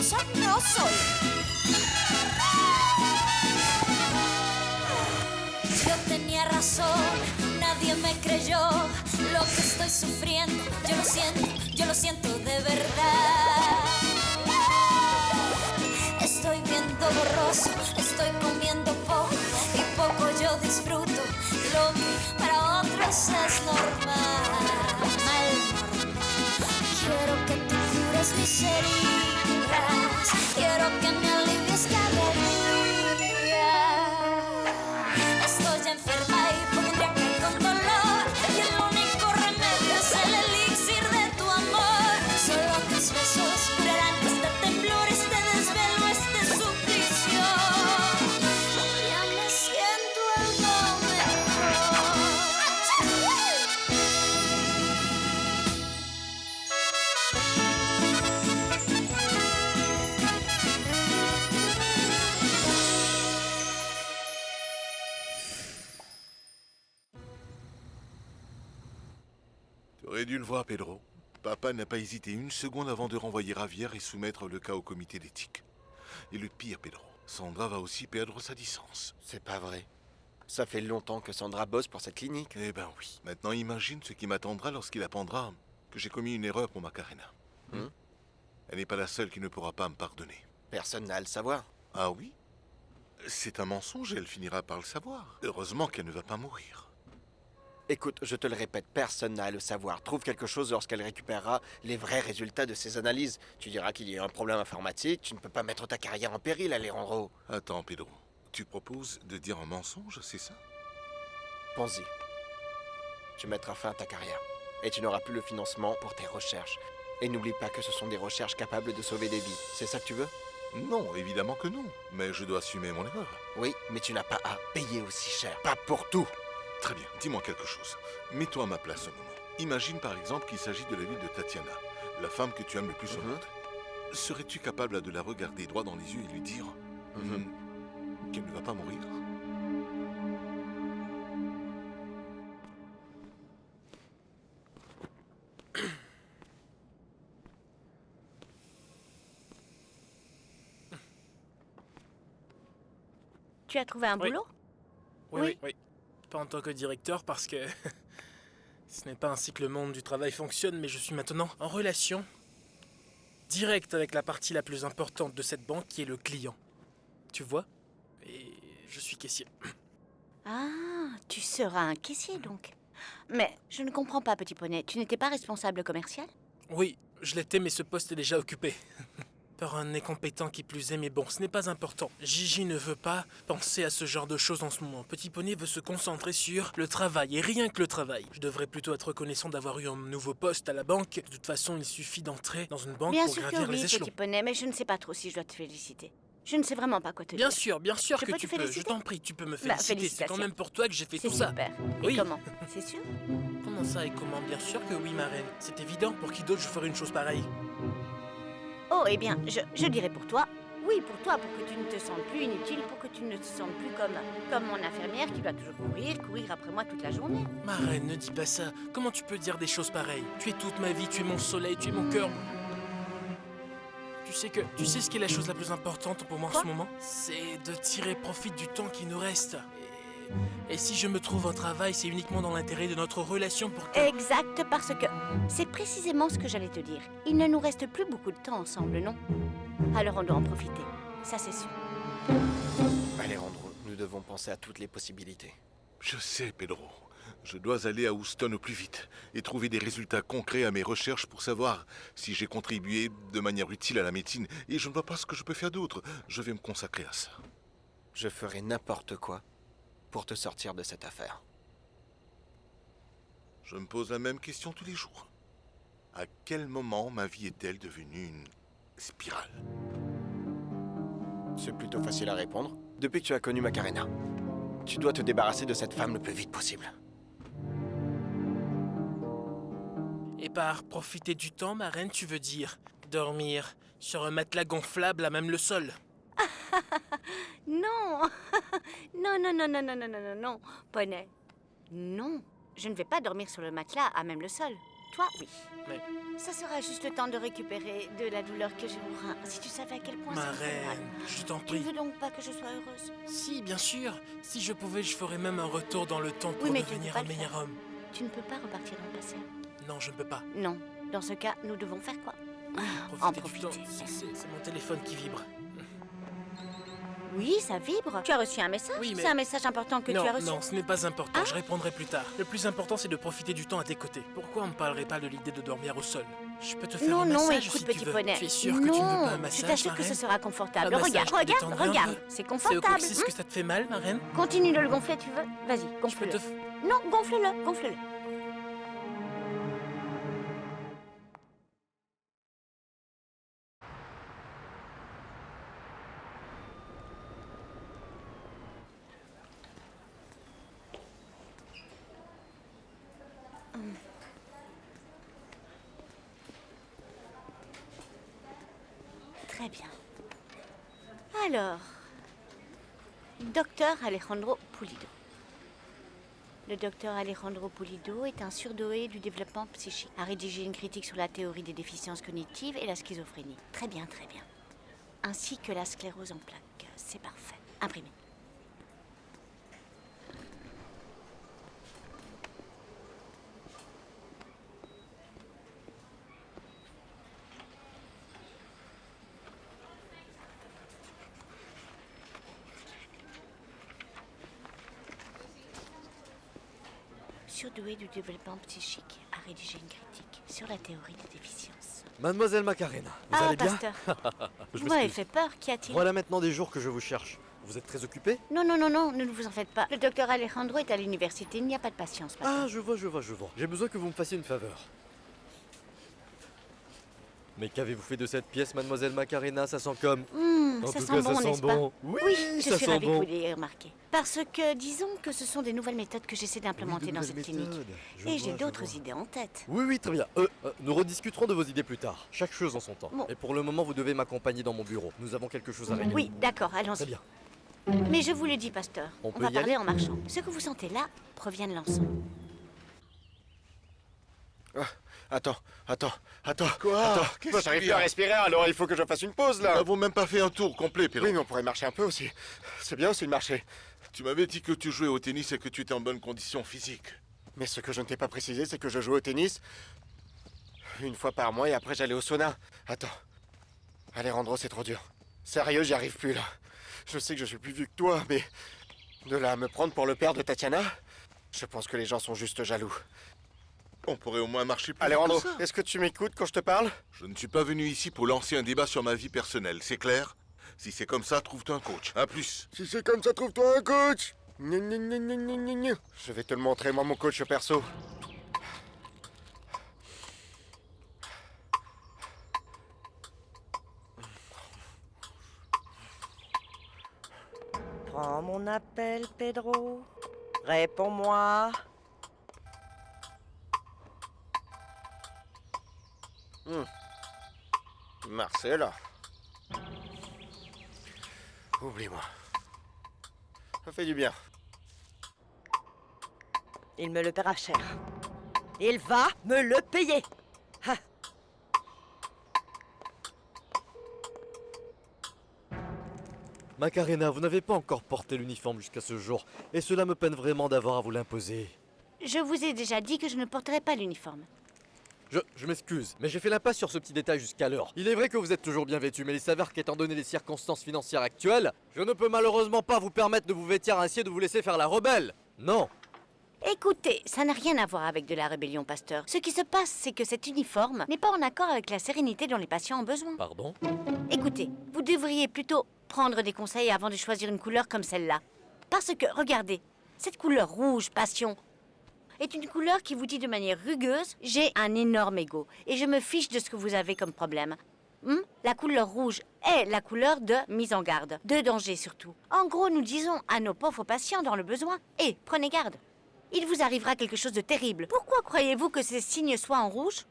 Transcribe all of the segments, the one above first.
peligrosa no soy. Yo tenía razón, nadie me creyó lo que estoy sufriendo. Yo lo siento de verdad. Estoy viendo borroso, estoy comiendo poco y poco yo disfruto. Lo que para otros es normal. Quiero que tú cures mis heridas, quiero que me alivies cada día. Estoy enferma y pondría que con dolor, y el único remedio es el elixir de tu amor. Solo tus besos curarán este temblor, este desvelo, este suplicio. Ya me siento algo mejor. Tu aurais dû le voir, Pedro. Papa n'a pas hésité une seconde avant de renvoyer Javier et soumettre le cas au comité d'éthique. Et le pire, Pedro, Sandra va aussi perdre sa licence. C'est pas vrai. Ça fait longtemps que Sandra bosse pour cette clinique. Eh ben oui. Maintenant, imagine ce qui m'attendra lorsqu'il apprendra que j'ai commis une erreur pour Macarena. Elle n'est pas la seule qui ne pourra pas me pardonner. Personne n'a à le savoir. Ah oui? C'est un mensonge et elle finira par le savoir. Heureusement qu'elle ne va pas mourir. Écoute, je te le répète, personne n'a à le savoir. Trouve quelque chose lorsqu'elle récupérera les vrais résultats de ses analyses. Tu diras qu'il y a eu un problème informatique, tu ne peux pas mettre ta carrière en péril, Alejandro. Attends, Pedro. Tu proposes de dire un mensonge, c'est ça? Pense-y. Tu mettras fin à ta carrière. Et tu n'auras plus le financement pour tes recherches. Et n'oublie pas que ce sont des recherches capables de sauver des vies. C'est ça que tu veux? Non, évidemment que non. Mais je dois assumer mon erreur. Oui, mais tu n'as pas à payer aussi cher. Pas pour tout. Très bien, dis-moi quelque chose. Mets-toi à ma place un moment. Imagine par exemple qu'il s'agit de la vie de Tatiana, la femme que tu aimes le plus au monde. Serais-tu capable de la regarder droit dans les yeux et lui dire qu'elle ne va pas mourir? Tu as trouvé un boulot? Oui. Pas en tant que directeur parce que ce n'est pas ainsi que le monde du travail fonctionne, mais je suis maintenant en relation directe avec la partie la plus importante de cette banque qui est le client. Tu vois? Et je suis caissier. Ah, tu seras un caissier donc. Mais je ne comprends pas, petit poney. Tu n'étais pas responsable commercial? Oui, je l'étais, mais ce poste est déjà occupé. Par un incompétent qui plus est, mais bon, ce n'est pas important. Gigi ne veut pas penser à ce genre de choses en ce moment. Petit Poney veut se concentrer sur le travail, et rien que le travail. Je devrais plutôt être reconnaissant d'avoir eu un nouveau poste à la banque. De toute façon, il suffit d'entrer dans une banque Bien pour sûr gravir que oui, les échelons. petit poney, mais je ne sais pas trop si je dois te féliciter. Je ne sais vraiment pas quoi te Bien dire. sûr Je que peux tu te peux. Je féliciter? t'en prie, tu peux me Bah, féliciter. C'est félicitations. quand même pour toi que j'ai fait C'est tout ça. super. Et Oui. comment? C'est sûr? Comment ça et comment? Bien sûr que oui, ma reine. C'est évident. Pour qui d'autre je ferais une chose pareille? Oh, eh bien, je dirais pour toi. Oui, pour toi, pour que tu ne te sentes plus inutile, pour que tu ne te sentes plus comme mon infirmière qui doit toujours courir après moi toute la journée. Ma reine, ne dis pas ça. Comment tu peux dire des choses pareilles? Tu es toute ma vie, tu es mon soleil, tu es mon cœur. Tu sais ce qui est la chose la plus importante pour moi en Quoi? ce moment? C'est de tirer profit du temps qui nous reste. Et si je me trouve un travail, c'est uniquement dans l'intérêt de notre relation pour que... Exact, parce que c'est précisément ce que j'allais te dire. Il ne nous reste plus beaucoup de temps ensemble, non? Alors on doit en profiter. Ça, c'est sûr. Alejandro, nous devons penser à toutes les possibilités. Je sais, Pedro. Je dois aller à Houston au plus vite et trouver des résultats concrets à mes recherches pour savoir si j'ai contribué de manière utile à la médecine. Et je ne vois pas ce que je peux faire d'autre. Je vais me consacrer à ça. Je ferai n'importe quoi pour te sortir de cette affaire. Je me pose la même question tous les jours. À quel moment ma vie est-elle devenue une spirale? C'est plutôt facile à répondre. Depuis que tu as connu Macarena, tu dois te débarrasser de cette femme le plus vite possible. Et par profiter du temps, ma reine, tu veux dire dormir sur un matelas gonflable à même le sol? Non. Non, poney. Non, je ne vais pas dormir sur le matelas à même le sol. toi, oui. Mais- Ça sera juste le temps de récupérer de la douleur que j'ai au rein. Si tu savais à quel point ça me fait mal. Marraine, je t'en Tu ne prie. veux donc pas que je sois heureuse? Si, bien sûr. Si je pouvais, je ferais même un retour dans le temps pour Oui, mais tu ne devenir peux pas un le meilleur faire. homme. Tu ne peux pas repartir dans le passé. Non, je ne peux pas. Non. Dans ce cas, nous devons faire quoi? Profiter du temps. C'est mon téléphone qui vibre. Oui, ça vibre. Tu as reçu un message? Oui, mais- C'est un message important que non, tu as reçu? non, ce n'est pas important. Ah. Je répondrai plus tard. Le plus important, c'est de profiter du temps à tes côtés. Pourquoi on ne parlerait pas de l'idée de dormir au sol? Je peux te faire Non, un non, massage écoute, si petit tu veux. poney. Tu es sûr que non, tu ne veux pas un je massage, t'assure que marraine? ce sera confortable. Un massage Regarde, pour regarde, détendre un regarde. peu. C'est C'est au confortable. coccyx que ça te fait mal, marraine? Continue de le gonfler, tu veux? Vas-y, Je peux gonfle-le. te... Non, gonfle-le, gonfle-le. Très bien. Alors, docteur Alejandro Pulido. Le docteur Alejandro Pulido est un surdoué du développement psychique. A rédigé une critique sur la théorie des déficiences cognitives et la schizophrénie. Très bien, très bien. Ainsi que la sclérose en plaques. C'est parfait. Imprimé. Surdoué du développement psychique a rédigé une critique sur la théorie des déficiences. Mademoiselle Macarena, vous allez bien? pasteur. Je Vous m'avez m'excuse. fait peur, qu'y a-t-il? Voilà maintenant des jours que je vous cherche. Vous êtes très occupé? Non, non, non, non, ne vous en faites pas. Le docteur Alejandro est à l'université, il n'y a pas de patience, pasteur. Ah, je vois. J'ai besoin que vous me fassiez une faveur. Mais qu'avez-vous fait de cette pièce, Mademoiselle Macarena? Ça sent comme... En Ça tout sent cas, bon, ça n'est-ce sent pas? bon. Oui, je ça suis sent ravie que bon. vous l'ayez remarqué. Parce que, disons que ce sont des nouvelles méthodes que j'essaie d'implémenter dans cette clinique. Et j'ai d'autres idées en tête. Oui, très bien. Nous rediscuterons de vos idées plus tard. Chaque chose en son temps. Bon. Et pour le moment, vous devez m'accompagner dans mon bureau. Nous avons quelque chose à régler. Oui, d'accord, Très allons-y. bien. Mais je vous le dis, pasteur, On on peut va y parler aller en marchant. Ce que vous sentez là provient de l'encens. Attends. Quoi? Attends, Qu'est-ce moi qu'il j'arrive y plus a? à respirer, alors il faut que je fasse une pause Nous là. n'avons même pas fait un tour complet, Pedro. Oui, mais on pourrait marcher un peu aussi. C'est bien aussi de marcher. Tu m'avais dit que tu jouais au tennis et que tu étais en bonne condition physique. Mais ce que je ne t'ai pas précisé, c'est que je joue au tennis une fois par mois et après j'allais au sauna. Attends. Alejandro, c'est trop dur. Sérieux, j'y arrive plus là. Je sais que je suis plus vieux que toi, mais de là à me prendre pour le père de Tatiana, je pense que les gens sont juste jaloux. On pourrait au moins marcher plus Alejandro, vite que ça. est-ce que tu m'écoutes quand je te parle? Je ne suis pas venu ici pour lancer un débat sur ma vie personnelle, c'est clair? Si c'est comme ça, trouve-toi un coach. À plus. Si c'est comme ça, trouve-toi un coach. Gna, gna, gna, gna, gna, gna, gna. Je vais te le montrer, moi, mon coach perso. Prends mon appel, Pedro. Réponds-moi. Marcella. Oublie-moi. Ça fait du bien. Il me le paiera cher. Il va me le payer. Ha. Macarena, vous n'avez pas encore porté l'uniforme jusqu'à ce jour. Et cela me peine vraiment d'avoir à vous l'imposer. Je vous ai déjà dit que je ne porterai pas l'uniforme. Je m'excuse, mais j'ai fait l'impasse sur ce petit détail jusqu'alors. Il est vrai que vous êtes toujours bien vêtu, mais il s'avère qu'étant donné les circonstances financières actuelles, je ne peux malheureusement pas vous permettre de vous vêtir ainsi et de vous laisser faire la rebelle. Non. Écoutez, ça n'a rien à voir avec de la rébellion, pasteur. Ce qui se passe, c'est que cet uniforme n'est pas en accord avec la sérénité dont les patients ont besoin. Pardon? Écoutez, vous devriez plutôt prendre des conseils avant de choisir une couleur comme celle-là. Parce que, regardez, cette couleur rouge, passion, est une couleur qui vous dit de manière rugueuse « J'ai un énorme ego et je me fiche de ce que vous avez comme problème. » La couleur rouge est la couleur de mise en garde, de danger surtout. En gros, nous disons à nos pauvres patients dans le besoin « Hé, prenez garde, il vous arrivera quelque chose de terrible. » Pourquoi croyez-vous que ces signes soient en rouge?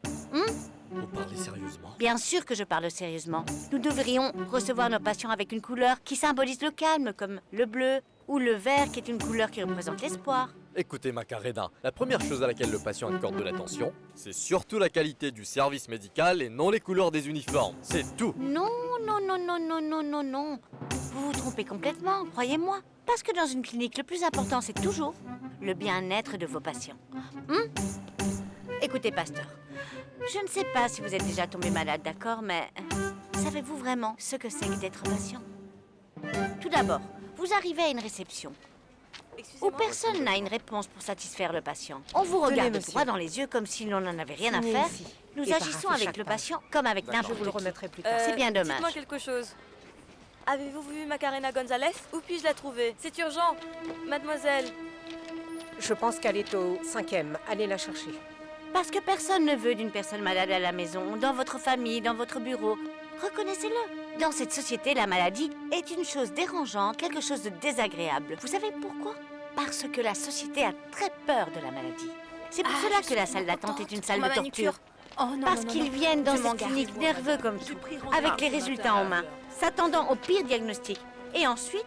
Vous parlez sérieusement? Bien sûr que je parle sérieusement. Nous devrions recevoir nos patients avec une couleur qui symbolise le calme, comme le bleu, ou le vert qui est une couleur qui représente l'espoir. Écoutez Macarena, la première chose à laquelle le patient accorde de l'attention, c'est surtout la qualité du service médical et non les couleurs des uniformes. C'est tout. Non, non, non, non, non, non, non, non. Vous vous trompez complètement, croyez-moi. Parce que dans une clinique, le plus important, c'est toujours le bien-être de vos patients. Écoutez, pasteur, je ne sais pas si vous êtes déjà tombé malade, d'accord, mais savez-vous vraiment ce que c'est que d'être patient? Tout d'abord, vous arrivez à une réception où personne n'a une réponse pour satisfaire le patient. On vous regarde monsieur. droit dans les yeux comme si l'on n'en avait rien à Signez faire. ici. Nous Et agissons paraphez avec chaque le page. patient comme avec Je n'importe vous le qui. remettrai plus tard. C'est bien dommage. Dites-moi quelque chose. Avez-vous vu Macarena Gonzalez? Où puis-je la trouver? C'est urgent. Mademoiselle. Je pense qu'elle est au 5e. Allez la chercher. Parce que personne ne veut d'une personne malade à la maison, dans votre famille, dans votre bureau. Reconnaissez-le. Dans cette société, la maladie est une chose dérangeante, quelque chose de désagréable. Vous savez pourquoi? Parce que la société a très peur de la maladie. C'est pour cela que la salle d'attente est une salle de torture. Parce qu'ils viennent dans cette clinique nerveux comme tout, avec les résultats en main, s'attendant au pire diagnostic. Et ensuite,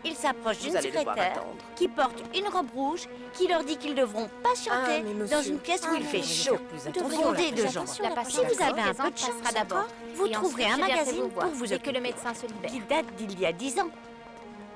ils s'approchent d'une secrétaire qui porte une robe rouge, qui leur dit qu'ils devront patienter dans une pièce où il fait chaud, bondée de gens. Si vous avez un peu de chance, d'abord, vous trouverez un magazine pour vous occuper, que le médecin se libère. qui date d'il y a 10 ans.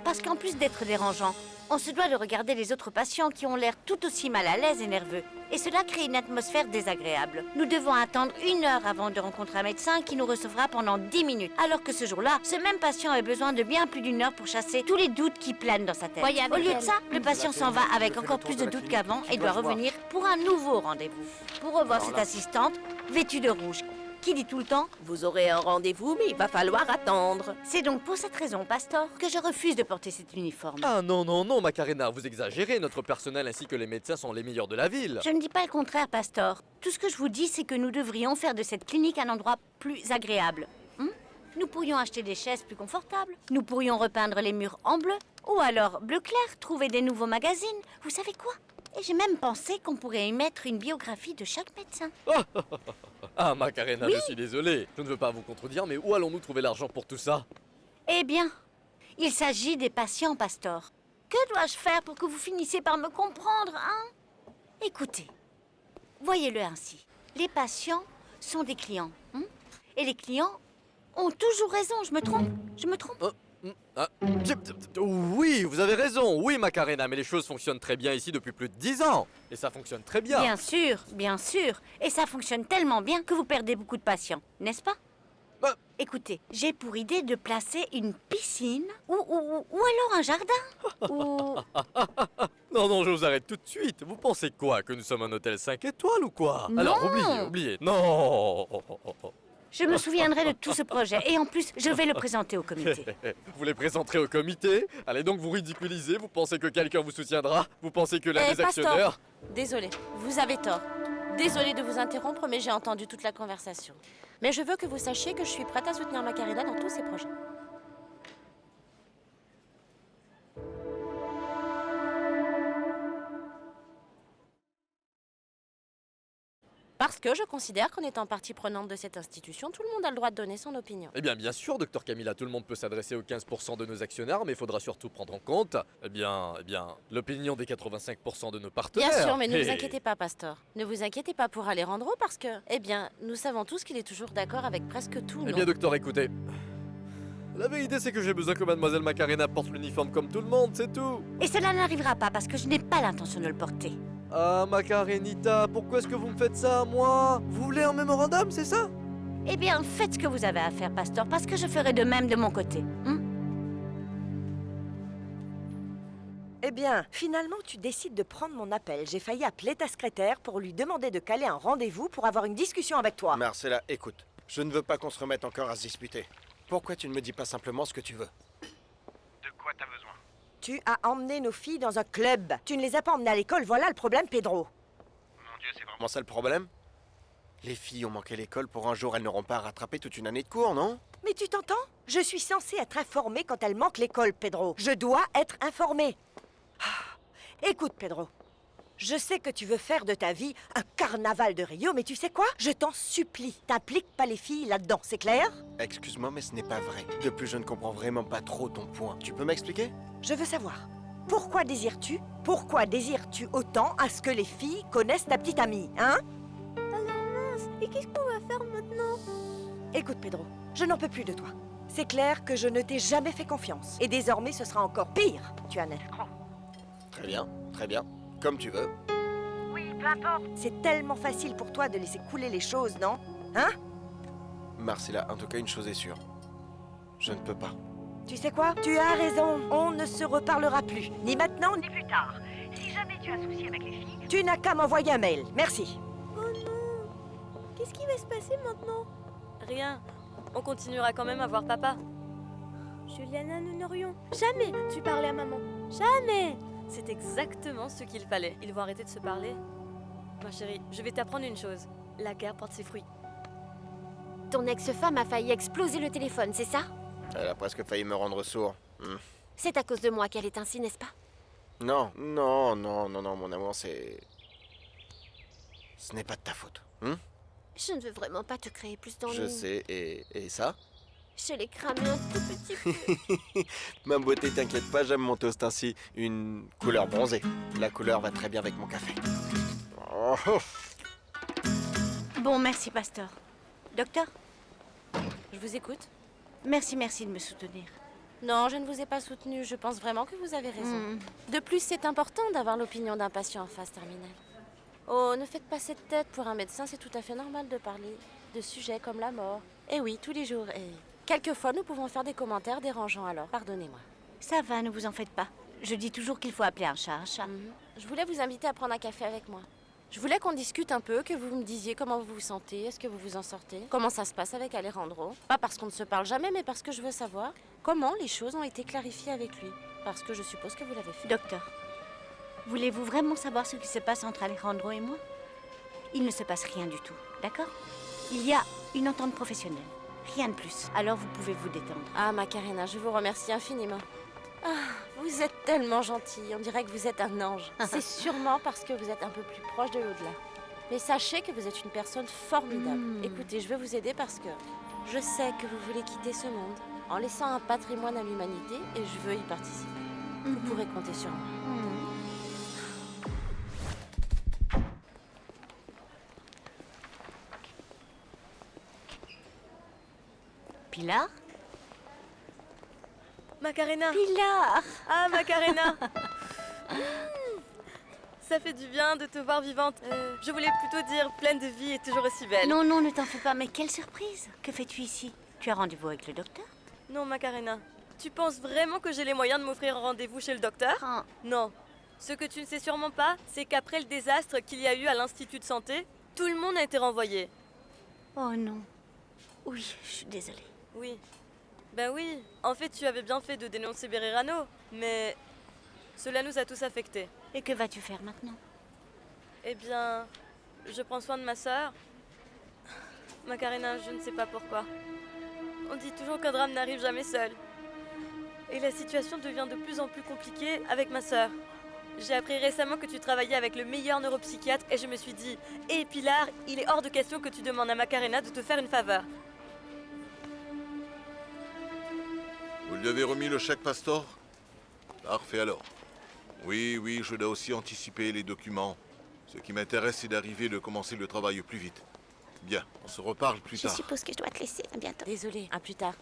Parce qu'en plus d'être dérangeant, on se doit de regarder les autres patients qui ont l'air tout aussi mal à l'aise et nerveux. Et cela crée une atmosphère désagréable. Nous devons attendre 1 heure avant de rencontrer un médecin qui nous recevra pendant 10 minutes. Alors que ce jour-là, ce même patient avait besoin de bien plus d'1 heure pour chasser tous les doutes qui planent dans sa tête. Voyez Au avec lieu de elle. ça, le patient s'en va avec encore plus de doutes qu'avant et doit revenir pour un nouveau rendez-vous. Pour revoir cette assistante, vêtue de rouge, qui dit tout le temps Vous aurez un rendez-vous, mais il va falloir attendre. « C'est donc pour cette raison, Pastor, que je refuse de porter cet uniforme. » Ah non, non, non, Macarena, vous exagérez, notre personnel ainsi que les médecins sont les meilleurs de la ville. Je ne dis pas le contraire, Pastor. Tout ce que je vous dis, c'est que nous devrions faire de cette clinique un endroit plus agréable. Nous pourrions acheter des chaises plus confortables. Nous pourrions repeindre les murs en bleu. Ou alors, bleu clair, trouver des nouveaux magazines. Vous savez quoi? Et j'ai même pensé qu'on pourrait y mettre une biographie de chaque médecin. Ah Macarena, je suis désolé, je ne veux pas vous contredire, mais où allons-nous trouver l'argent pour tout ça? Eh bien, il s'agit des patients, Pastor. Que dois-je faire pour que vous finissiez par me comprendre, hein? Écoutez, voyez-le ainsi. Les patients sont des clients. Et les clients ont toujours raison, je me trompe? Je me trompe? Oui, vous avez raison, oui Macarena, mais les choses fonctionnent très bien ici depuis plus de 10 ans. Et ça fonctionne très bien. Bien sûr, bien sûr. Et ça fonctionne tellement bien que vous perdez beaucoup de patients, n'est-ce pas? Bah. Écoutez, j'ai pour idée de placer une piscine ou alors un jardin. Ou... Non, non, je vous arrête tout de suite. Vous pensez quoi? Que nous sommes un hôtel 5 étoiles ou quoi? Non. Alors oubliez. Non. Je me souviendrai de tout ce projet. Et en plus, je vais le présenter au comité. Vous les présenterez au comité? Allez donc vous ridiculiser, vous pensez que quelqu'un vous soutiendra? Vous pensez que l'un des Pastor, actionnaires... désolé, vous avez tort. Désolée de vous interrompre, mais j'ai entendu toute la conversation. Mais je veux que vous sachiez que je suis prête à soutenir Macarena dans tous ses projets. Parce que je considère qu'en étant partie prenante de cette institution, tout le monde a le droit de donner son opinion. Eh bien sûr, docteur Camilla, tout le monde peut s'adresser aux 15% de nos actionnaires, mais il faudra surtout prendre en compte, eh bien, l'opinion des 85% de nos partenaires. Bien sûr, mais ne vous Et- inquiétez pas, Pastor. Ne vous inquiétez pas pour Alejandro parce que, eh bien, nous savons tous qu'il est toujours d'accord avec presque tout. Eh non? bien, docteur, écoutez. La vérité, c'est que j'ai besoin que mademoiselle Macarena porte l'uniforme comme tout le monde, c'est tout. Et cela n'arrivera pas parce que je n'ai pas l'intention de le porter. Ah, Macarenita, pourquoi est-ce que vous me faites ça à moi? Vous voulez un mémorandum, c'est ça? Eh bien, faites ce que vous avez à faire, Pastor, parce que je ferai de même de mon côté. Eh bien, finalement, tu décides de prendre mon appel. J'ai failli appeler ta secrétaire pour lui demander de caler un rendez-vous pour avoir une discussion avec toi. Marcella, écoute, je ne veux pas qu'on se remette encore à se disputer. Pourquoi tu ne me dis pas simplement ce que tu veux? De quoi t'as besoin? Tu as emmené nos filles dans un club. Tu ne les as pas emmenées à l'école, voilà le problème, Pedro. Mon Dieu, c'est vraiment... Comment ça le problème? Les filles ont manqué l'école pour un jour, elles n'auront pas rattrapé toute une année de cours, non? Mais tu t'entends? Je suis censée être informée quand elles manquent l'école, Pedro. Je dois être informée. Ah, écoute, Pedro. Je sais que tu veux faire de ta vie un carnaval de Rio, mais tu sais quoi? Je t'en supplie, t'impliques pas les filles là-dedans, c'est clair? Excuse-moi, mais ce n'est pas vrai. De plus, je ne comprends vraiment pas trop ton point. Tu peux m'expliquer? Je veux savoir, Pourquoi désires-tu autant à ce que les filles connaissent ta petite amie, hein? Alors mince, et qu'est-ce qu'on va faire maintenant? Écoute, Pedro, je n'en peux plus de toi. C'est clair que je ne t'ai jamais fait confiance. Et désormais, ce sera encore pire. Tu es un escroc. Très bien. Comme tu veux. Oui, peu importe. C'est tellement facile pour toi de laisser couler les choses, non? Hein? Marcella, en tout cas, une chose est sûre. Je ne peux pas. Tu sais quoi? Tu as raison. On ne se reparlera plus. Ni maintenant, ni plus tard. Si jamais tu as un souci avec les filles, tu n'as qu'à m'envoyer un mail. Merci. Oh non! Qu'est-ce qui va se passer maintenant? Rien. On continuera quand même à voir papa. Juliana, nous n'aurions jamais dû parler à maman. Jamais! C'est exactement ce qu'il fallait. Ils vont arrêter de se parler. Ma chérie, je vais t'apprendre une chose. La guerre porte ses fruits. Ton ex-femme a failli exploser le téléphone, c'est ça? Elle a presque failli me rendre sourd. C'est à cause de moi qu'elle est ainsi, n'est-ce pas? Non, mon amour, c'est... Ce n'est pas de ta faute. Je ne veux vraiment pas te créer plus d'ennuis. Je sais, et ça? Je l'ai cramé un tout petit peu. Ma beauté, t'inquiète pas, j'aime mon toast ainsi. Une couleur bronzée. La couleur va très bien avec mon café. Oh. Bon, merci, pasteur. Docteur? Je vous écoute. Merci de me soutenir. Non, je ne vous ai pas soutenu. Je pense vraiment que vous avez raison. De plus, c'est important d'avoir l'opinion d'un patient en phase terminale. Oh, ne faites pas cette tête. Pour un médecin, c'est tout à fait normal de parler de sujets comme la mort. Et oui, tous les jours. Et quelquefois, nous pouvons faire des commentaires dérangeants, alors pardonnez-moi. Ça va, ne vous en faites pas. Je dis toujours qu'il faut appeler un chat un chat. Je voulais vous inviter à prendre un café avec moi. Je voulais qu'on discute un peu, que vous me disiez comment vous vous sentez, est-ce que vous vous en sortez, comment ça se passe avec Alejandro. Pas parce qu'on ne se parle jamais, mais parce que je veux savoir comment les choses ont été clarifiées avec lui. Parce que je suppose que vous l'avez fait. Docteur, voulez-vous vraiment savoir ce qui se passe entre Alejandro et moi? Il ne se passe rien du tout, d'accord? Il y a une entente professionnelle, rien de plus. Alors vous pouvez vous détendre. Ah, Macarena, je vous remercie infiniment. Ah, vous êtes tellement gentille, on dirait que vous êtes un ange. C'est sûrement parce que vous êtes un peu plus proche de l'au-delà. Mais sachez que vous êtes une personne formidable. Écoutez, je veux vous aider parce que je sais que vous voulez quitter ce monde en laissant un patrimoine à l'humanité et je veux y participer. Vous pourrez compter sur moi. Pilar? Macarena! Pilar! Ah, Macarena! Ça fait du bien de te voir vivante. Je voulais plutôt dire pleine de vie et toujours aussi belle. Non, ne t'en fais pas, mais quelle surprise! Que fais-tu ici? Tu as rendez-vous avec le docteur? Non, Macarena. Tu penses vraiment que j'ai les moyens de m'offrir un rendez-vous chez le docteur? Non. Ce que tu ne sais sûrement pas, c'est qu'après le désastre qu'il y a eu à l'Institut de santé, tout le monde a été renvoyé. Oh non. Oui, je suis désolée. Oui. Ben oui, en fait tu avais bien fait de dénoncer Bererano, mais cela nous a tous affectés. Et que vas-tu faire maintenant? Eh bien, je prends soin de ma sœur. Macarena, je ne sais pas pourquoi. On dit toujours qu'un drame n'arrive jamais seul. Et la situation devient de plus en plus compliquée avec ma sœur. J'ai appris récemment que tu travaillais avec le meilleur neuropsychiatre et je me suis dit, hé Pilar, il est hors de question que tu demandes à Macarena de te faire une faveur. Vous lui avez remis le chèque, Pastor? Parfait alors. Oui, je dois aussi anticiper les documents. Ce qui m'intéresse, c'est d'arriver de commencer le travail au plus vite. Bien, on se reparle plus tard. Je suppose que je dois te laisser. À bientôt. Désolée, à plus tard.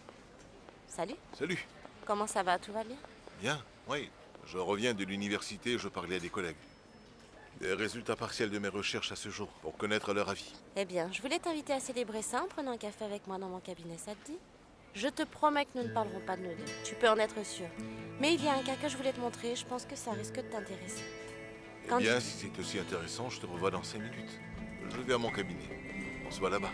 Salut. Salut. Comment ça va? Tout va bien? Bien, oui. Je reviens de l'université, je parlais à des collègues. Des résultats partiels de mes recherches à ce jour, pour connaître leur avis. Eh bien, je voulais t'inviter à célébrer ça en prenant un café avec moi dans mon cabinet, ça te dit? Je te promets que nous ne parlerons pas de nos deux. Tu peux en être sûr. Mais il y a un cas que je voulais te montrer, je pense que ça risque de t'intéresser. Eh bien, si c'est aussi intéressant, je te revois dans 5 minutes. Je vais à mon cabinet. On se voit là-bas.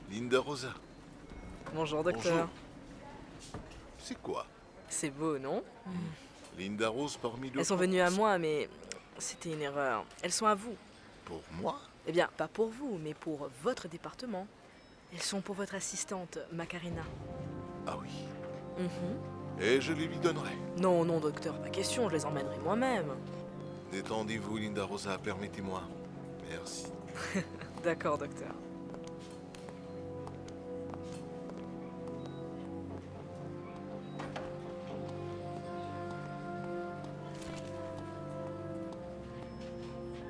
Linda Rosa. Bonjour, docteur. Bonjour. C'est quoi? C'est beau, non? Linda Rose parmi d'autres. Elles sont venues à moi, mais c'était une erreur. Elles sont à vous. Pour moi? Eh bien, pas pour vous, mais pour votre département. Elles sont pour votre assistante, Macarena. Ah oui. Et je les lui donnerai. Non, docteur, pas question, je les emmènerai moi-même. Détendez-vous, Linda Rosa, permettez-moi. Merci. D'accord, docteur.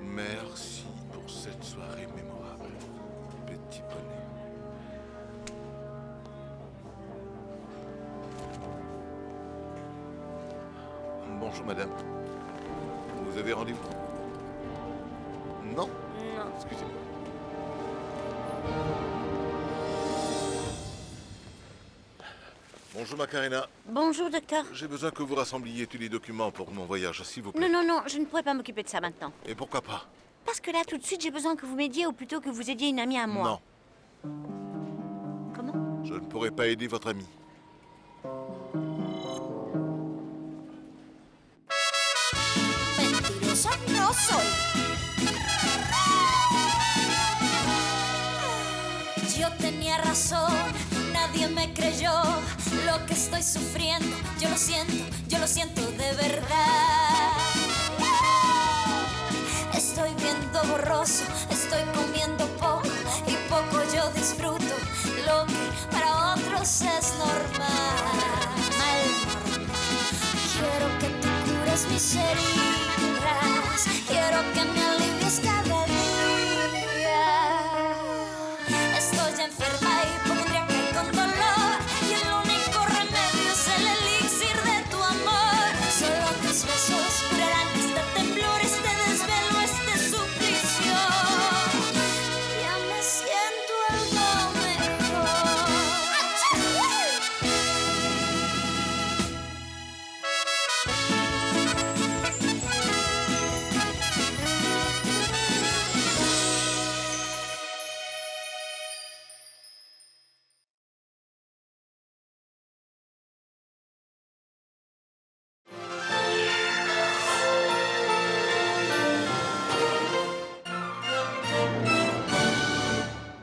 Merci pour cette soirée mémorable, petit poney. Bonjour, madame. Vous avez rendez-vous? Non? Non. Excusez-moi. Bonjour, Macarena. Bonjour, docteur. J'ai besoin que vous rassembliez tous les documents pour mon voyage, s'il vous plaît. Non, non, non, je ne pourrais pas m'occuper de ça maintenant. Et pourquoi pas? Parce que là, tout de suite, j'ai besoin que vous m'aidiez ou plutôt que vous aidiez une amie à moi. Non. Comment? Je ne pourrai pas aider votre ami. Mentirosa no soy. Yo tenía razón, nadie me creyó lo que estoy sufriendo. Yo lo siento de verdad. Estoy viendo borroso, estoy comiendo poco y poco yo disfruto lo que para otros es normal. Quiero que tú cures mis heridas.